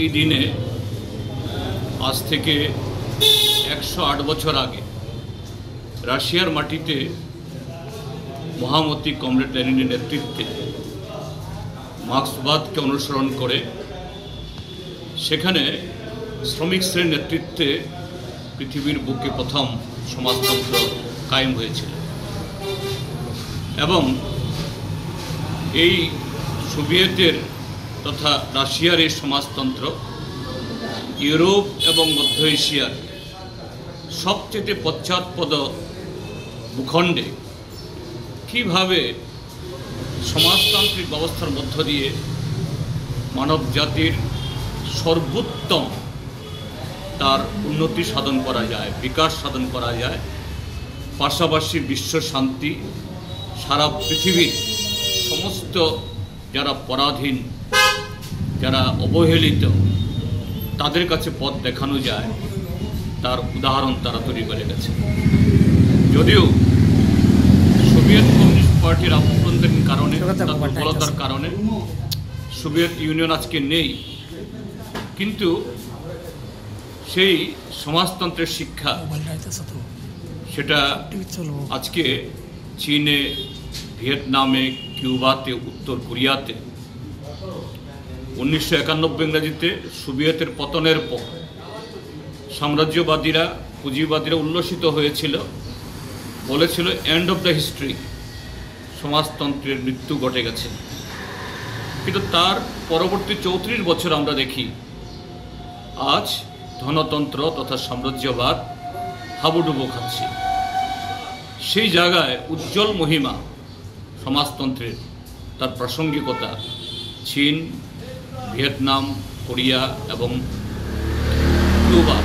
এই দিনে আজ থেকে 108 বছর আগে রাশিয়ার মাটিতে মহামতি কমরেড লেনিনের নেতৃত্বে মার্ক্সবাদকে অনুসরণ করে সেখানে শ্রমিক শ্রেণীর নেতৃত্বে পৃথিবীর বুকে প্রথম সমাজতন্ত্র কায়েম হয়েছিল এবং এই সোভিয়েতের তথা রাশিয়ার এই সমাজতন্ত্র ইউরোপ এবং মধ্য এশিয়ার সবচেয়ে পশ্চাৎপদ ভূখণ্ডে কীভাবে সমাজতান্ত্রিক ব্যবস্থার মধ্য দিয়ে মানব জাতির সর্বোত্তম তার উন্নতি সাধন করা যায়, বিকাশ সাধন করা যায়, পাশাপাশি বিশ্ব শান্তি, সারা পৃথিবীর সমস্ত যারা পরাধীন, যারা অবহেলিত, তাদের কাছে পথ দেখানো যায়, তার উদাহরণ তারা তৈরি করে গেছে। যদিও সোভিয়েত কমিউনিস্ট পার্টির আভ্যন্তরীণ কারণে, তার দুর্বলতার কারণে সোভিয়েত ইউনিয়ন আজকে নেই, কিন্তু সেই সমাজতন্ত্রের শিক্ষা সেটা আজকে চীনে, ভিয়েতনামে, কিউবাতে, উত্তর কোরিয়াতে 1991 ইংরেজিতে সোভিয়েতের পতনের পর সাম্রাজ্যবাদীরা, পুঁজিবাদীরা উল্লসিত হয়েছিল, বলেছিল এন্ড অফ দ্য হিস্ট্রি, সমাজতন্ত্রের মৃত্যু ঘটে গেছে। কিন্তু তার পরবর্তী 34 বছর আমরা দেখি আজ ধনতন্ত্র তথা সাম্রাজ্যবাদ হাবুডুবু খাচ্ছে। সেই জায়গায় উজ্জ্বল মহিমা সমাজতন্ত্রের, তার প্রাসঙ্গিকতা চীন, ভিয়েতনাম, কোরিয়া এবং কিউবা